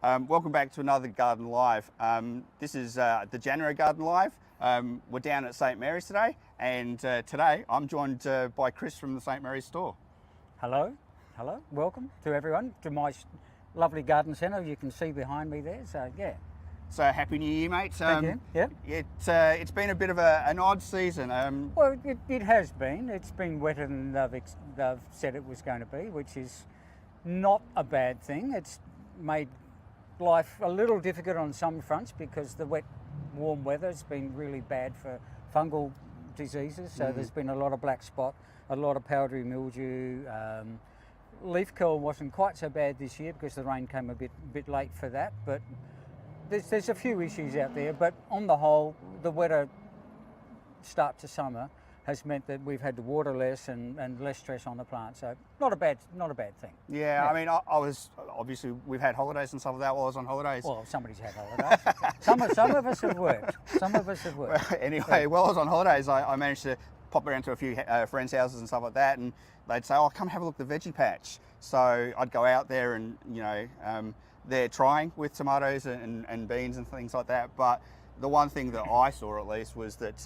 Welcome back to another Garden Live. This is the January Garden Live. We're down at St Mary's today, and today I'm joined by Chris from the St Mary's store. Hello, welcome to everyone to my lovely garden centre. You can see behind me there, so yeah. So happy New Year, mate. Thank you. Yeah. It's been a bit of an odd season. Well, it has been. It's been wetter than they've said it was going to be, which is not a bad thing. It's made life a little difficult on some fronts because the wet, warm weather has been really bad for fungal diseases. So there's been a lot of black spot, a lot of powdery mildew. Leaf curl wasn't quite so bad this year because the rain came a bit late for that, but there's a few issues out there. But on the whole, the wetter start to summer has meant that we've had to water less and less stress on the plant. So not a bad thing. Yeah, I mean, I was obviously we've had holidays and stuff like that while I was on holidays. Well, somebody's had holidays. some of us have worked. Well, anyway, while I was on holidays, I managed to pop around to a few friends' houses and stuff like that, and they'd say, "Oh, come have a look at the veggie patch." So I'd go out there and they're trying with tomatoes and beans and things like that. But the one thing that I saw at least was that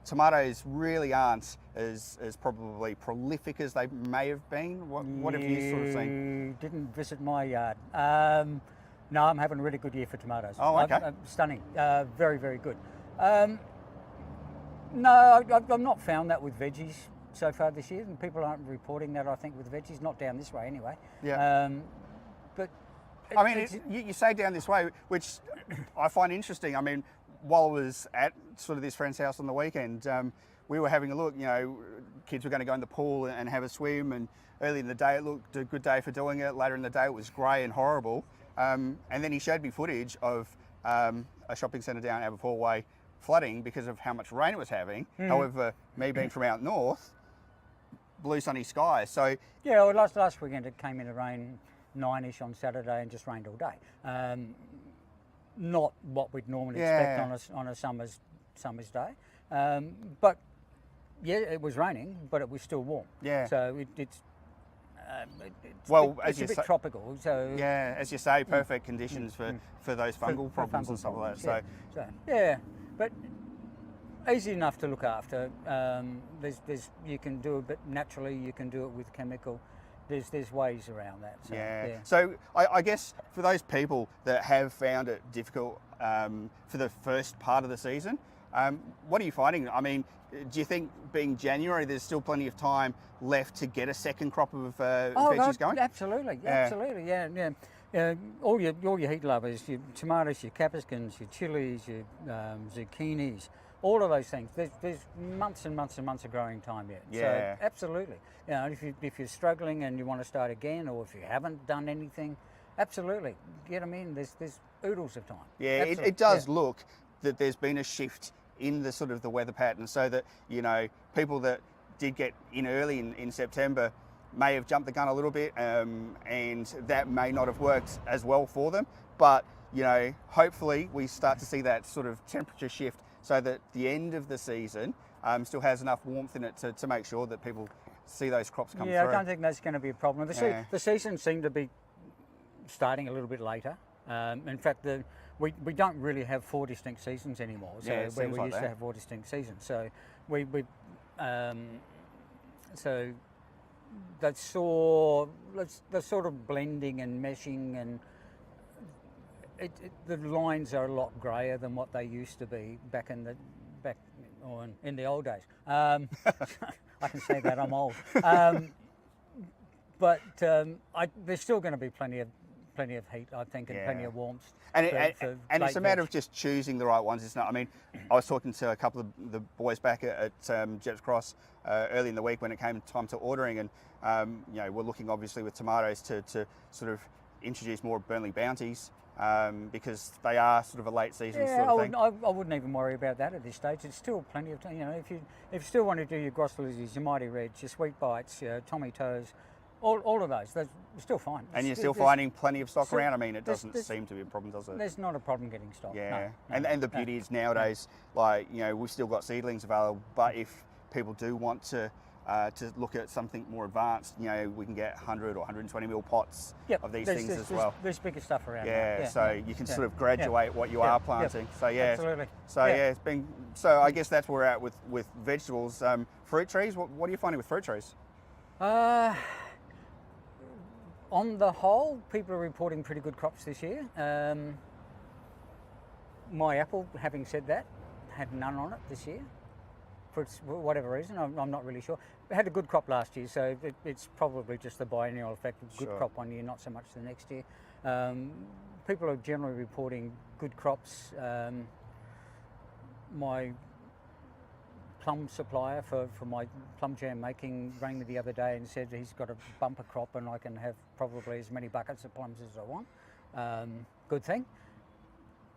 tomatoes really aren't as probably prolific as they may have been. What have you sort of seen? You didn't visit my yard. No, I'm having a really good year for tomatoes. Oh, okay. Stunning. Very, very good. No, I've not found that with veggies so far this year, and people aren't reporting that, I think, with veggies, not down this way anyway. Yeah. But I mean, you say down this way, which I find interesting. I mean, while I was at sort of this friend's house on the weekend, we were having a look. Kids were going to go in the pool and have a swim, and early in the day it looked a good day for doing it. Later in the day it was grey and horrible. And then he showed me footage of a shopping centre down Aberfoyle Way flooding because of how much rain it was having. However, me being from out north, blue sunny skies. So yeah, well, last weekend it came in to rain 9ish on Saturday and just rained all day. Not what we'd normally expect on a summer's day, but yeah, it was raining, but it was still warm. Yeah. So it's as a bit tropical. So yeah, as you say, perfect conditions for those fungal problems and stuff like that. So yeah, but easy enough to look after. There's you can do it, but naturally you can do it with chemical. There's ways around that. So, yeah. So I guess for those people that have found it difficult for the first part of the season, what are you finding? I mean, do you think being January, there's still plenty of time left to get a second crop of veggies going? Absolutely, yeah. All your heat lovers, your tomatoes, your capsicums, your chilies, your zucchinis, all of those things. There's months and months and months of growing time yet. Yeah. So absolutely. If you're struggling and you want to start again, or if you haven't done anything, absolutely get them in. There's oodles of time. Yeah, it does look that there's been a shift in the sort of the weather pattern, so that people that did get in early in September may have jumped the gun a little bit, and that may not have worked as well for them. But hopefully we start to see that sort of temperature shift, so that the end of the season still has enough warmth in it to make sure that people see those crops come through. Yeah, I don't think that's going to be a problem. The season seemed to be starting a little bit later. In fact, we don't really have 4 distinct seasons anymore. So where we used to have 4 distinct seasons. So so that's sort of blending and meshing, and the lines are a lot greyer than what they used to be back in the old days. I can say that I'm old, but there's still going to be plenty of heat, I think, and plenty of warmth. And it's a matter of just choosing the right ones. It's not. I mean, I was talking to a couple of the boys back at Jepps Cross early in the week when it came time to ordering, and we're looking obviously with tomatoes to sort of introduce more Burnley Bounties. Because they are sort of a late season sort of thing. I wouldn't even worry about that at this stage. It's still plenty of time. If you still want to do your Grosslisies, your Mighty Reds, your Sweet Bites, your Tommy Toes, all of those, they're still fine. And you're still finding plenty of stock around. I mean, it doesn't seem to be a problem, does it? There's not a problem getting stock. Yeah, no. And the beauty is nowadays, we've still got seedlings available. But if people do want to to look at something more advanced. You know, we can get 100 or 120 mil pots of these things as well. There's bigger stuff around. Yeah, so you can sort of graduate what you are planting. So yeah, absolutely. So yeah, it's been. So I guess that's where we're at with vegetables. Fruit trees. What are you finding with fruit trees? On the whole, people are reporting pretty good crops this year. My apple, having said that, had none on it this year. For whatever reason, I'm not really sure. It had a good crop last year, so it's probably just the biennial effect of good crop one year, not so much the next year. People are generally reporting good crops. My plum supplier for my plum jam making rang me the other day and said he's got a bumper crop and I can have probably as many buckets of plums as I want. Good thing.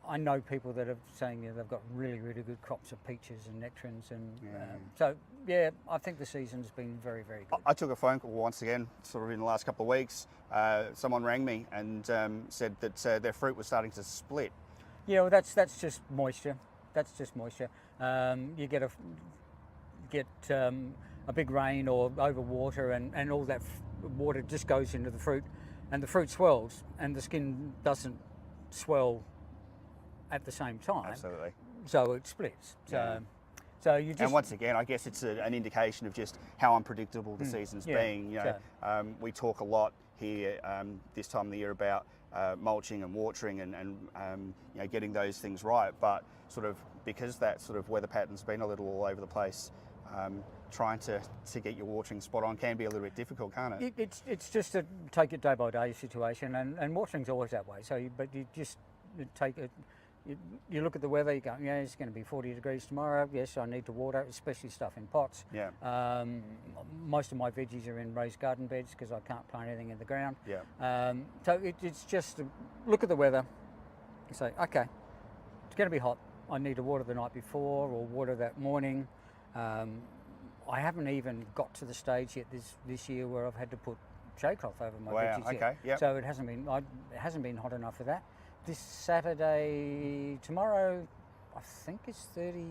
I know people that are saying they've got really, really good crops of peaches and nectarines, and so yeah, I think the season's been very, very good. I took a phone call once again, sort of in the last couple of weeks. Someone rang me and said that their fruit was starting to split. Yeah, well, that's just moisture. That's just moisture. You get a big rain or over water, and all that water just goes into the fruit, and the fruit swells, and the skin doesn't swell at the same time. Absolutely. So it splits. So you just. And once again, I guess it's an indication of just how unpredictable the season's being. You know, we talk a lot here this time of the year about mulching and watering and you know, getting those things right. But sort of because that sort of weather pattern's been a little all over the place, trying to get your watering spot on can be a little bit difficult, can't it? It's just a take it day by day situation, and watering's always that way. So, but you just take it. You look at the weather, you go, yeah, it's going to be 40 degrees tomorrow. Yes, I need to water, especially stuff in pots. Yeah. Most of my veggies are in raised garden beds because I can't plant anything in the ground. Yeah. So it's just look at the weather and say, okay, it's going to be hot. I need to water the night before or water that morning. I haven't even got to the stage yet this year where I've had to put shade cloth over my veggies yet. Yep. So it hasn't been hot enough for that. This Saturday, tomorrow, I think it's 30,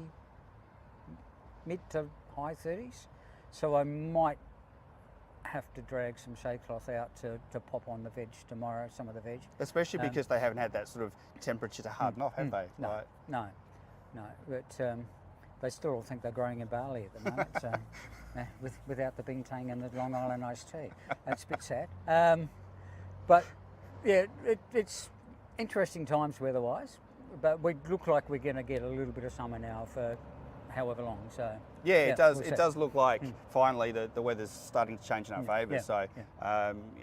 mid to high 30s. So I might have to drag some shade cloth out to pop on the veg tomorrow, some of the veg. Especially because they haven't had that sort of temperature to harden off, have they? No. But they still all think they're growing in barley at the moment. So without the bintang and the Long Island iced tea. That's a bit sad. But yeah, it's interesting times weather-wise, but we look like we're going to get a little bit of summer now for however long. So yeah, it does. It does look like finally the weather's starting to change in our favour. So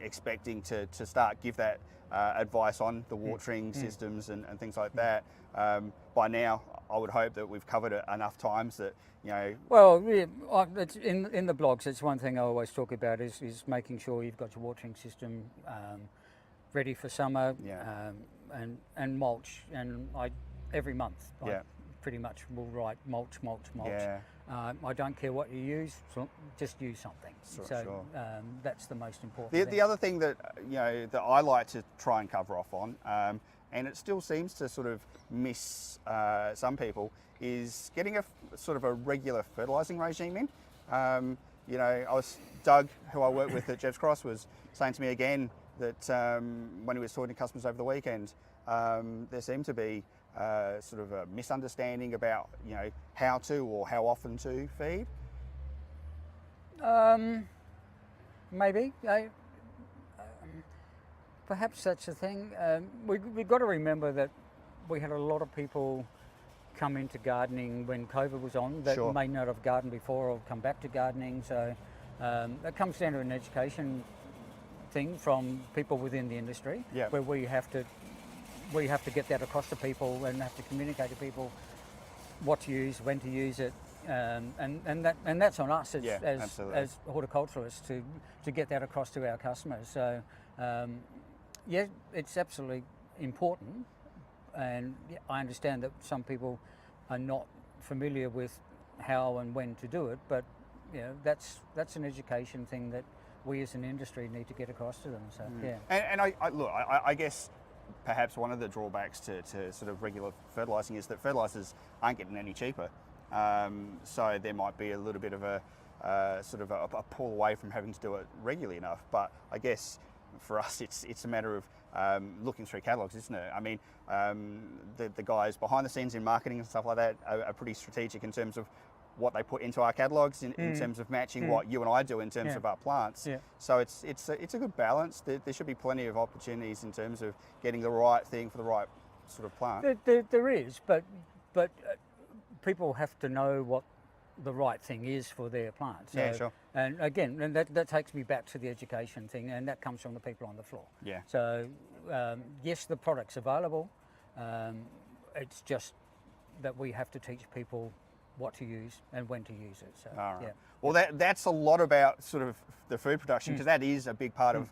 expecting to start give that advice on the watering systems and things like that. By now, I would hope that we've covered it enough times that you know. Well, yeah, it's in the blogs. It's one thing I always talk about is making sure you've got your watering system ready for summer. And mulch, and every month I pretty much will write mulch. Yeah. I don't care what you use, so just use something. Sure. That's the most important thing. The other thing that that I like to try and cover off on, and it still seems to sort of miss some people, is getting a sort of a regular fertilising regime in. Doug, who I work with at Jeff's Cross, was saying to me again that when he was talking to customers over the weekend, there seemed to be sort of a misunderstanding about how to or how often to feed. Maybe. Perhaps such a thing. We've got to remember that we had a lot of people come into gardening when COVID was on that may not have gardened before or come back to gardening. So that comes down to an education thing from people within the industry, where we have to get that across to people and have to communicate to people what to use, when to use it, and that's on us as horticulturalists to get that across to our customers. So it's absolutely important, and I understand that some people are not familiar with how and when to do it, but that's an education thing that we as an industry need to get across to them. So And I guess perhaps one of the drawbacks to sort of regular fertilising is that fertilisers aren't getting any cheaper. So there might be a little bit of a sort of a pull away from having to do it regularly enough. But I guess for us, it's a matter of looking through catalogues, isn't it? I mean, the guys behind the scenes in marketing and stuff like that are pretty strategic in terms of what they put into our catalogues in terms of matching what you and I do in terms of our plants. Yeah. So it's a good balance. There should be plenty of opportunities in terms of getting the right thing for the right sort of plant. There is, but people have to know what the right thing is for their plant. So, Yeah, sure. And again, and that takes me back to the education thing, and that comes from the people on the floor. Yeah. So yes, the product's available. It's just that we have to teach people what to use and when to use it. So, All right. yeah. Well, that's a lot about sort of the food production, because that is a big part of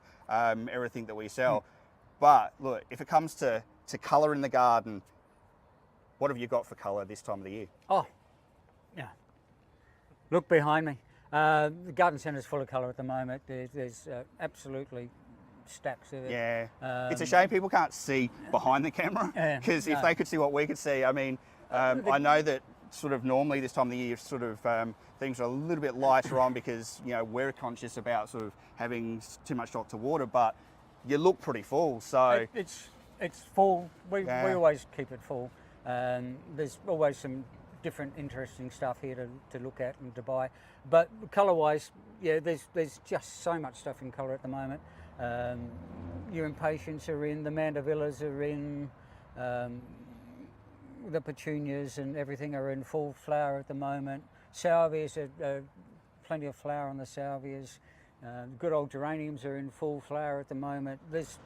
everything that we sell. But look, if it comes to colour in the garden, what have you got for colour this time of the year? Oh, yeah. Look behind me. The garden centre is full of colour at the moment. There's absolutely stacks of it. Yeah. It's a shame people can't see behind the camera, because if they could see what we could see, I mean, I know that sort of normally this time of the year, sort of things are a little bit lighter on because, you know, we're conscious about sort of having too much stock to water, but you look pretty full. So it's full. We always keep it full. There's always some different interesting stuff here to look at and to buy. But colour-wise, yeah, there's just so much stuff in colour at the moment. Your impatiens are in, the mandavillas are in, the petunias and everything are in full flower at the moment. Salvias are plenty of flower on the salvias. Good old geraniums are in full flower at the moment. There's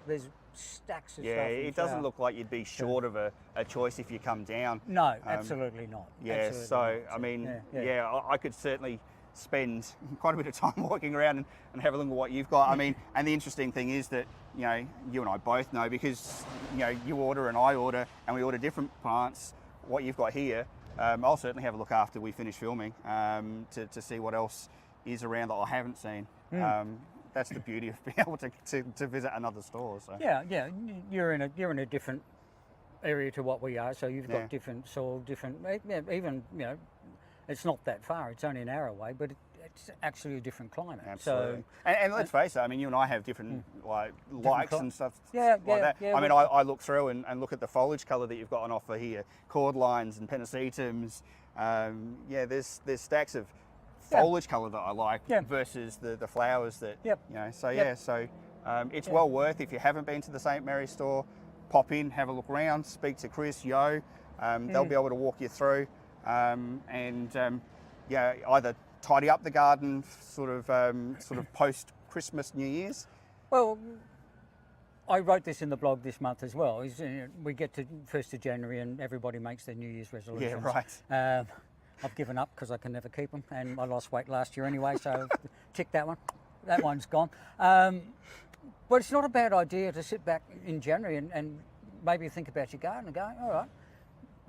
stacks of stuff. Yeah, it doesn't look like you'd be short of a choice if you come down. No, absolutely not. Yeah, Absolutely so not. I mean, yeah. I could certainly spend quite a bit of time walking around and have a look at what you've got. I mean, and the interesting thing is that, you know, you and I both know, because, you know, you order and I order and we order different plants, what you've got here. I'll certainly have a look after we finish filming to see what else is around that I haven't seen. That's the beauty of being able to visit another store. So. Yeah, you're in a different area to what we are, so you've got different soil, different, even, you know, it's not that far, it's only an hour away, but it's actually a different climate. Absolutely. So, and let's face it, I mean, you and I have different likes and stuff like that. Yeah, I mean, I look through and look at the foliage colour that you've got on offer here, cordlines and pennicetums. There's stacks of foliage colour that I like versus the flowers that, you know, so it's well worth, if you haven't been to the St. Mary's store, pop in, have a look around, speak to Chris, Yo, they'll be able to walk you through either tidy up the garden sort of post Christmas, New Year's. Well, I wrote this in the blog this month as well. We get to 1st of January and everybody makes their New Year's resolutions. Yeah, right. I've given up because I can never keep them, and I lost weight last year anyway, so tick that one. That one's gone. But it's not a bad idea to sit back in January and maybe think about your garden and go, all right,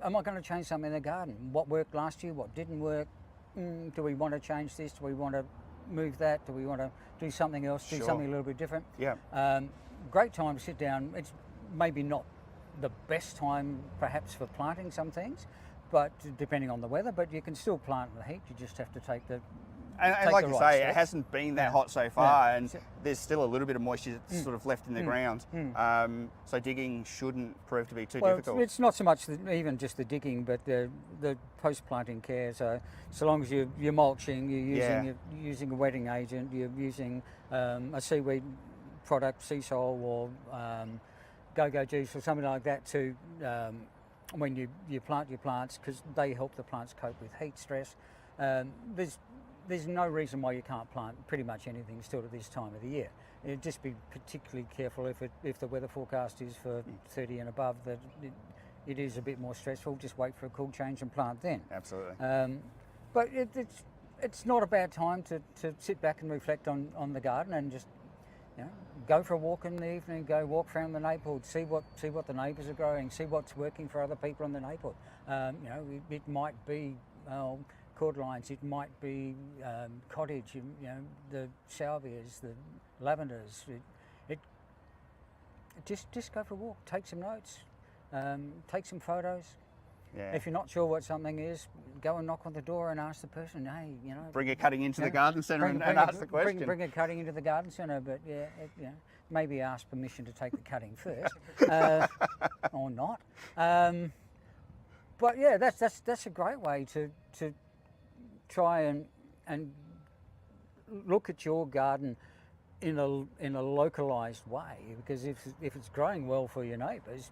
am I going to change something in the garden? What worked last year? What didn't work? Do we want to change this? Do we want to move that? Do we want to do something else? Do something a little bit different? Yeah. Great time to sit down. It's maybe not the best time perhaps for planting some things, but depending on the weather, but you can still plant in the heat. You just have to take the and like you say, it hasn't been that hot so far, and there's still a little bit of moisture that's sort of left in the ground. So digging shouldn't prove to be too difficult. It's not so much even just the digging, but the post-planting care. So long as you're mulching, you're using a wetting agent, you're using a seaweed product, sea soil or go-go juice or something like that to when you plant your plants, because they help the plants cope with heat stress. There's no reason why you can't plant pretty much anything still at this time of the year. You'd just be particularly careful if the weather forecast is for 30 and above, that it is a bit more stressful. Just wait for a cool change and plant then. Absolutely. But it's not a bad time to sit back and reflect on the garden and just, you know, go for a walk in the evening, go walk around the neighbourhood, see what the neighbours are growing, see what's working for other people in the neighbourhood. You know, it might be cordlines, it might be cottage, you know, the salvias, the lavenders. Just go for a walk, take some notes, take some photos, Yeah. If you're not sure what something is, go and knock on the door and ask the person, hey, you know. Bring a cutting into the garden centre and bring ask the question. Bring a cutting into the garden centre, but yeah, you know, maybe ask permission to take the cutting first, or not. But yeah, that's a great way to try and look at your garden in a localised way, because if it's growing well for your neighbours,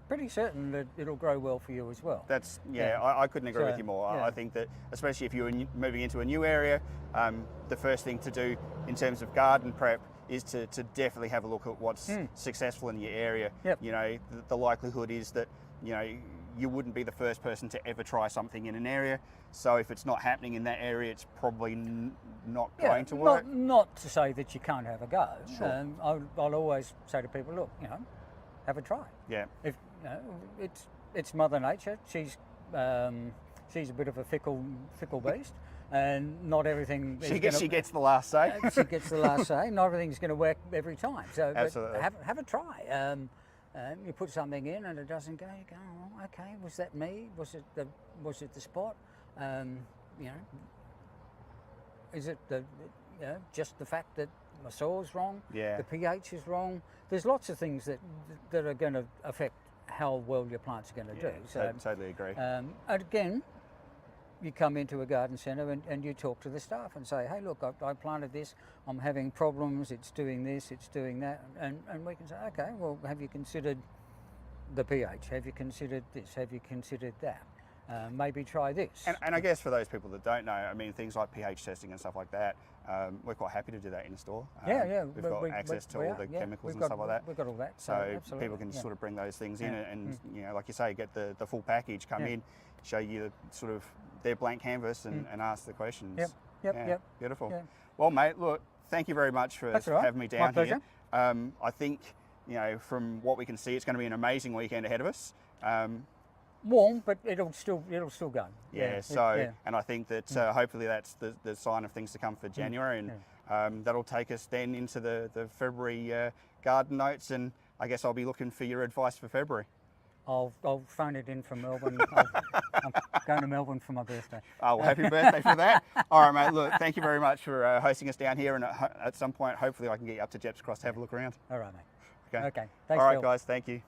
pretty certain that it'll grow well for you as well. That's I couldn't agree with you more. I think that especially if you're moving into a new area, the first thing to do in terms of garden prep is to definitely have a look at what's successful in your area. Yep. You know, the likelihood is that, you know, you wouldn't be the first person to ever try something in an area. So if it's not happening in that area, it's probably not going to work. Not to say that you can't have a go. Sure. I'll always say to people, look, you know, have a try. Yeah. If you know, it's Mother Nature. She's a bit of a fickle beast, and not everything. She gets the last say. She gets the last say. Not everything's going to work every time. So Absolutely. have a try. You put something in and it doesn't go. You go, oh, okay. Was that me? Was it the spot? You know, is it just the fact that my soil's wrong? Yeah. The pH is wrong. There's lots of things that are going to affect how well your plants are going to do. So I totally agree. and again, you come into a garden centre and you talk to the staff and say, hey, look, I planted this, I'm having problems, it's doing this, it's doing that. And we can say, okay, well, have you considered the pH? Have you considered this? Have you considered that? Maybe try this. And I guess for those people that don't know, I mean, things like pH testing and stuff like that, we're quite happy to do that in the store. We've got access to all the chemicals and stuff like that. We've got all that. So people can sort of bring those things in and you know, like you say, get the full package, come in, show you sort of their blank canvas and ask the questions. Yep. Beautiful. Yeah. Well, mate, look, thank you very much for having me down My here. I think, you know, from what we can see, it's going to be an amazing weekend ahead of us. Warm, but it'll still go. And I think that hopefully that's the sign of things to come for January, and that'll take us then into the February garden notes, and I guess I'll be looking for your advice for February. I'll phone it in from Melbourne. I'm going to Melbourne for my birthday. Oh, well, happy birthday for that. All right, mate, look, thank you very much for hosting us down here, and at some point, hopefully I can get you up to Jepp's Cross to have a look around. All right, mate. Okay. Thanks, All right, Phil. guys, thank you.